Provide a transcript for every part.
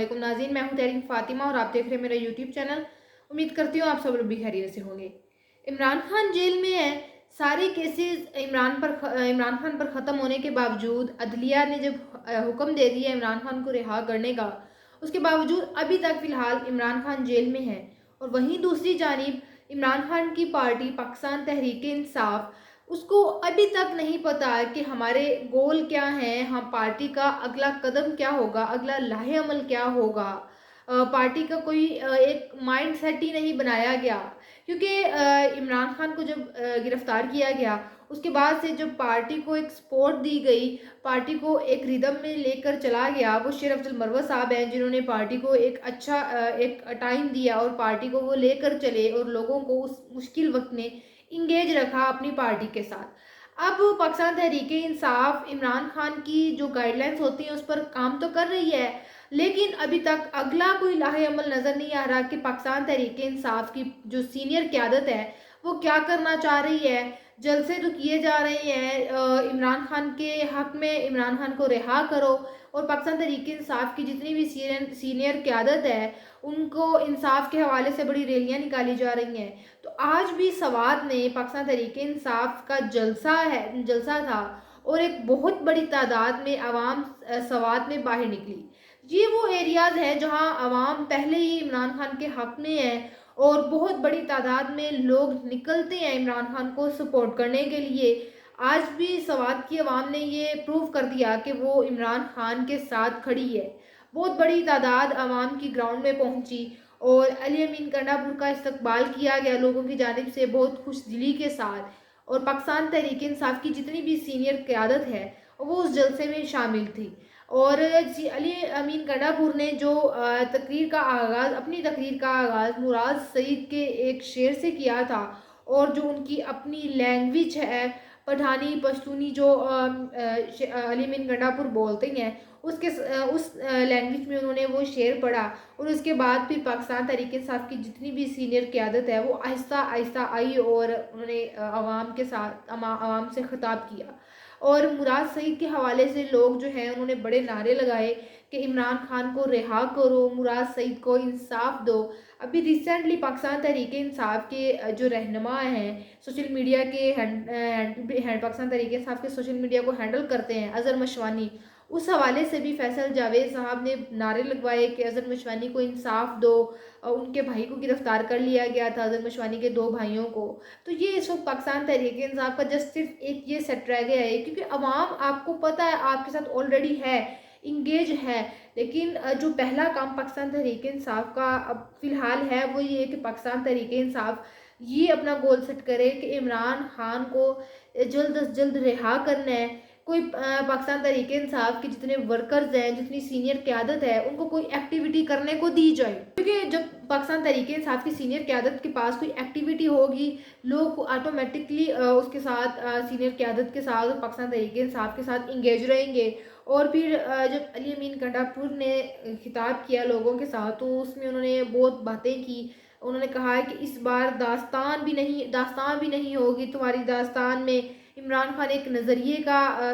वालेकुम नाज़रीन, मैं हूं तहरीन फ़ातिमा और आप देख रहे हैं मेरा यूट्यूब चैनल। उम्मीद करती हूँ आप सब लोग भी खैरियत से होंगे। इमरान खान जेल में है। सारे केसेस इमरान खान पर ख़त्म होने के बावजूद अदलिया ने जब हुक्म दे दिया इमरान खान को रिहा करने का, उसके बावजूद अभी तक फ़िलहाल इमरान खान जेल में है। और वहीं दूसरी जानिब इमरान खान की पार्टी पाकिस्तान तहरीक-ए-इंसाफ, उसको अभी तक नहीं पता कि हमारे गोल क्या हैं, हम पार्टी का अगला कदम क्या होगा, अगला लाहे अमल क्या होगा। पार्टी का कोई एक माइंड सेट ही नहीं बनाया गया, क्योंकि इमरान खान को जब गिरफ्तार किया गया, उसके बाद से जब पार्टी को एक सपोर्ट दी गई, पार्टी को एक रिदम में लेकर चला गया, वो शेर अफजल मरवत साहब हैं जिन्होंने पार्टी को एक अच्छा एक टाइम दिया और पार्टी को वो लेकर चले और लोगों को उस मुश्किल वक्त में इंगेज रखा अपनी पार्टी के साथ। अब पाकिस्तान तहरीक-ए-इंसाफ इमरान खान की जो गाइडलाइंस होती हैं उस पर काम तो कर रही है, लेकिन अभी तक अगला कोई लाहे अमल नज़र नहीं आ रहा कि पाकिस्तान तहरीक-ए-इंसाफ की जो सीनियर क़यादत है वो क्या करना चाह रही है। जलसे तो किए जा रहे हैं इमरान खान के हक़ में, इमरान खान को रिहा करो, और पाकिस्तान तहरीक-ए-इंसाफ की जितनी भी सीनियर क़यादत है उनको इंसाफ के हवाले से बड़ी रैलियाँ निकाली जा रही हैं। तो आज भी सवात ने पाकिस्तान तहरीक-ए-इंसाफ का जलसा था और एक बहुत बड़ी तादाद में अवाम सवात में बाहर निकली। ये वो एरियाज़ हैं जहाँ अवाम पहले ही इमरान खान के हक़ में है और बहुत बड़ी तादाद में लोग निकलते हैं इमरान खान को सपोर्ट करने के लिए। आज भी सवात की अवाम ने ये प्रूव कर दिया कि वो इमरान खान के साथ खड़ी है। बहुत बड़ी तादाद अवाम की ग्राउंड में पहुंची और अली अमीन कंडापुर का इस्तकबाल किया गया लोगों की जानिब से बहुत खुशदिली के साथ, और पाकिस्तान तहरीक-ए-इंसाफ की जितनी भी सीनियर क़यादत है वो उस जलसे में शामिल थी। और अली अमीन कंडापुर ने जो अपनी तकरीर का आगाज़ मुराद सईद के एक शेर से किया था, और जो उनकी अपनी लैंग्वेज है पठानी पश्तूनी जो अली अमीन कंडापुर बोलते हैं, उस लैंग्वेज में उन्होंने वो शेर पढ़ा। और उसके बाद फिर पाकिस्तान तहरीक-ए-इंसाफ की जितनी भी सीनियर क़यादत है वो आहिस्ता आहिस्ता आई और उन्होंने आवाम से ख़िताब किया। और मुराद सईद के हवाले से लोग जो हैं उन्होंने बड़े नारे लगाए कि इमरान खान को रिहा करो, मुराद सईद को इंसाफ दो। अभी रिसेंटली पाकिस्तान तहरीक-ए-इंसाफ के जो रहनुमा हैं, सोशल मीडिया के पाकिस्तान तहरीक-ए-इंसाफ के सोशल मीडिया को हैंडल करते हैं, अज़हर मशवानी, उस हवाले से भी फैसल जावेद साहब ने नारे लगवाए कि अज़हर मशवानी को इंसाफ दो। उनके भाई को गिरफ्तार कर लिया गया था, अज़हर मशवानी के 2 भाइयों को। तो ये इस वक्त पाकिस्तान तहरीक-ए-इंसाफ का जस्ट सिर्फ एक ये सेट रह गया है, क्योंकि अवाम आपको पता है आपके साथ ऑलरेडी है, इंगेज है। लेकिन जो पहला काम पाकिस्तान तहरीक-ए-इंसाफ का अब फ़िलहाल है वो ये है कि पाकिस्तान तहरीक-ए-इंसाफ ये अपना गोल सेट करे कि इमरान खान को जल्द अज़ जल्द रिहा करना है। कोई पाकिस्तान तहरीक-ए-इंसाफ के जितने वर्कर्स हैं, जितनी सीनियर क़यादत है, उनको कोई एक्टिविटी करने को दी जाए, क्योंकि जब पाकिस्तान तहरीक-ए-इंसाफ की सीनियर क़यादत के पास कोई एक्टिविटी होगी, लोग ऑटोमेटिकली उसके साथ सीनियर क़यादत के साथ और पाकिस्तान तहरीक-ए-इंसाफ के साथ इंगेज रहेंगे। और फिर जब अली अमीन कंडापुर ने खिताब किया लोगों के साथ, तो उसमें उन्होंने बहुत बातें की। उन्होंने कहा है कि इस बार दास्तान भी नहीं होगी तुम्हारी दास्तान में। इमरान खान एक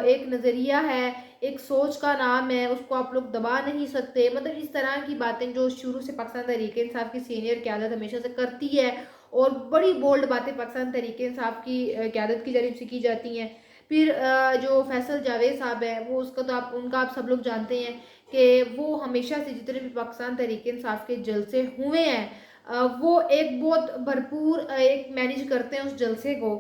एक नज़रिया है, एक सोच का नाम है, उसको आप लोग दबा नहीं सकते। मतलब इस तरह की बातें जो शुरू से पाकिस्तान तहरीक-ए-इंसाफ की सीनियर क़यादत हमेशा से करती है, और बड़ी बोल्ड बातें पाकिस्तान तहरीक-ए-इंसाफ की क़यादत की जानिब से की जाती हैं। फिर जो फैसल जावेद साहब हैं, वो उनका आप सब लोग जानते हैं कि वो हमेशा से जितने भी पाकिस्तान तहरीक-ए-इंसाफ के जलसे हुए हैं, वो एक बहुत भरपूर एक मैनेज करते हैं उस जलसे को।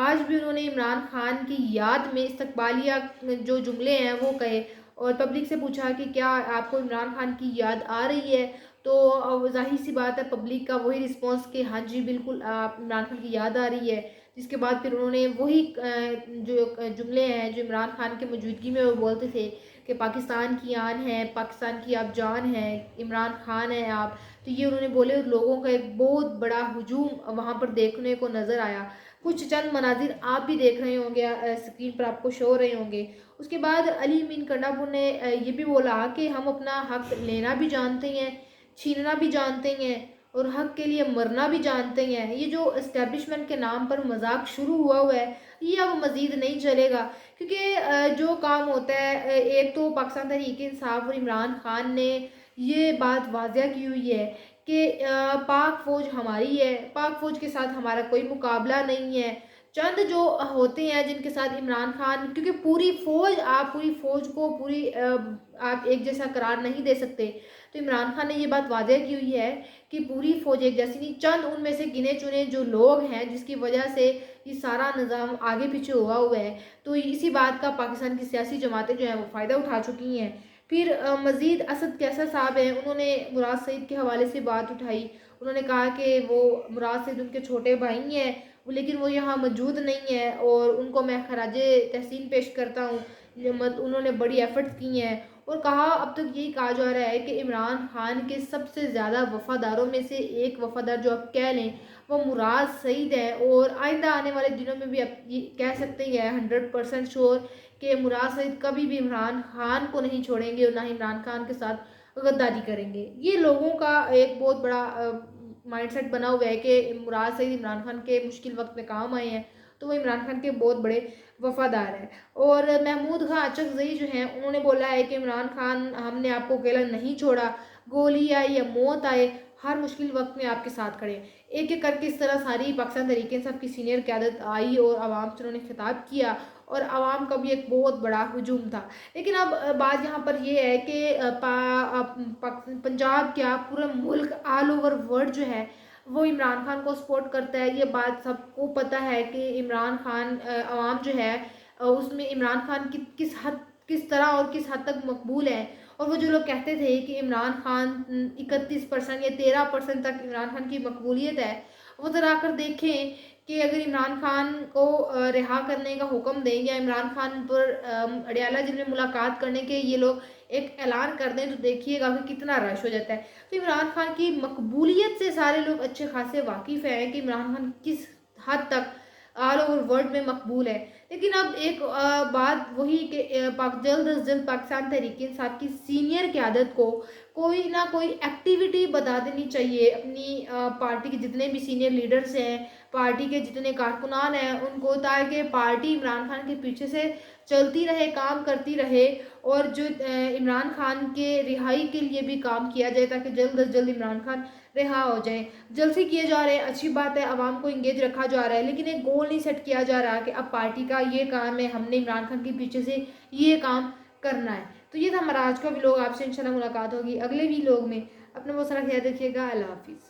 आज भी उन्होंने इमरान खान की याद में इस्तकबालिया जो जुमले हैं वो कहे, और पब्लिक से पूछा कि क्या आपको इमरान खान की याद आ रही है, तो ज़ाहिर सी बात है पब्लिक का वही रिस्पॉन्स कि हाँ जी बिल्कुल इमरान खान की याद आ रही है। जिसके बाद फिर उन्होंने वही जो जुमले हैं जो इमरान खान के मौजूदगी में वो बोलते थे कि पाकिस्तान की आन है, पाकिस्तान की आप जान हैं, इमरान खान हैं आप। तो ये उन्होंने बोले और लोगों का एक बहुत बड़ा हुजूम वहाँ पर देखने को नज़र आया। कुछ चंद मनाजिर आप भी देख रहे होंगे, स्क्रीन पर आपको शो हो रहे होंगे। उसके बाद अली अमीन कंडापुर ने ये भी बोला कि हम अपना हक़ लेना भी जानते हैं, छीनना भी जानते हैं और हक़ के लिए मरना भी जानते हैं। ये जो एस्टेब्लिशमेंट के नाम पर मजाक शुरू हुआ है, ये अब मज़ीद नहीं चलेगा, क्योंकि जो काम होता है एक तो पाकिस्तान तहरीक-ए-इंसाफ और इमरान खान ने یہ بات واضح کی ہوئی ہے کہ پاک فوج ہماری ہے، پاک فوج کے ساتھ ہمارا کوئی مقابلہ نہیں ہے۔ چند جو ہوتے ہیں جن کے ساتھ عمران خان، کیونکہ آپ پوری فوج کو آپ ایک جیسا قرار نہیں دے سکتے، تو عمران خان نے یہ بات واضح کی ہوئی ہے کہ پوری فوج ایک جیسی نہیں، چند ان میں سے گنے چنے جو لوگ ہیں جس کی وجہ سے یہ سارا نظام آگے پیچھے ہوا ہے، تو اسی بات کا پاکستان کی سیاسی جماعتیں جو ہیں وہ فائدہ اٹھا چکی ہیں۔ پھر مزید اسد کیسر صاحب ہیں، انہوں نے مراد سعید کے حوالے سے بات اٹھائی۔ انہوں نے کہا کہ وہ مراد سعید ان کے چھوٹے بھائی ہیں، لیکن وہ یہاں موجود نہیں ہے اور ان کو میں خراج تحسین پیش کرتا ہوں، انہوں نے بڑی ایفرٹس کی ہیں، اور کہا اب تک یہی کہا جا رہا ہے کہ عمران خان کے سب سے زیادہ وفاداروں میں سے ایک وفادار جو آپ کہہ لیں وہ مراد سعید ہے، اور آئندہ آنے والے دنوں میں بھی آپ یہ کہہ سکتے ہیں 100% شور کہ مراد سعید کبھی بھی عمران خان کو نہیں چھوڑیں گے اور نہ ہی عمران خان کے ساتھ غداری کریں گے۔ یہ لوگوں کا ایک بہت بڑا مائنڈ سیٹ بنا ہوا ہے کہ مراد سعید عمران خان کے مشکل وقت میں کام آئے ہیں، تو وہ عمران خان کے بہت بڑے وفادار ہیں۔ اور محمود خان اچکزئی جو ہیں انہوں نے بولا ہے کہ عمران خان ہم نے آپ کو اکیلا نہیں چھوڑا، گولی آئے یا موت آئے ہر مشکل وقت میں آپ کے ساتھ کھڑے ہیں۔ ایک ایک کر کے اس طرح ساری پاکستان تحریک انصاف کی سینئر قیادت آئی اور عوام سے انہوں نے خطاب کیا، اور عوام کا بھی ایک بہت بڑا ہجوم تھا۔ لیکن اب بات یہاں پر یہ ہے کہ پنجاب کیا پورا ملک آل اوور ورلڈ جو ہے وہ عمران خان کو سپورٹ کرتا ہے۔ یہ بات سب کو پتہ ہے کہ عمران خان عوام جو ہے اس میں عمران خان کی کس طرح اور کس حد تک مقبول ہے، اور وہ جو لوگ کہتے تھے کہ عمران خان 31% یا 13% تک عمران خان کی مقبولیت ہے، وہ ذرا کر دیکھیں کہ اگر عمران خان کو رہا کرنے کا حکم دیں یا عمران خان پر اڈیالہ جیل میں ملاقات کرنے کے یہ لوگ ایک اعلان کر دیں، تو دیکھیے گا کہ کتنا رش ہو جاتا ہے۔ تو عمران خان کی مقبولیت سے سارے لوگ اچھے خاصے واقف ہیں کہ عمران خان کس حد تک آل اوور ورلڈ میں مقبول ہے۔ لیکن اب ایک بات وہی کہ جلد از جلد پاکستان تحریک انصاف کی سینئر قیادت کو کوئی نہ کوئی ایکٹیویٹی بتا دینی چاہیے اپنی پارٹی کے جتنے بھی سینئر لیڈرز ہیں، پارٹی کے جتنے کارکنان ہیں ان کو، تاکہ پارٹی عمران خان کے پیچھے سے چلتی رہے، کام کرتی رہے، اور جو عمران خان کے رہائی کے لیے بھی کام کیا جائے تاکہ جلد از جلد عمران خان رہا ہو جائیں۔ جلسے کیے جا رہے ہیں، اچھی بات ہے، عوام کو انگیج رکھا جا رہا ہے، لیکن ایک گول نہیں سیٹ کیا جا رہا کہ اب پارٹی کا یہ کام ہے، ہم نے عمران خان کے پیچھے سے یہ کام کرنا ہے۔ تو یہ تھا ہمارا آج کا ویلوگ، آپ سے انشاءاللہ ملاقات ہوگی اگلے ویلوگ میں۔ اپنا بہت سارا خیال رکھیے گا، اللہ حافظ۔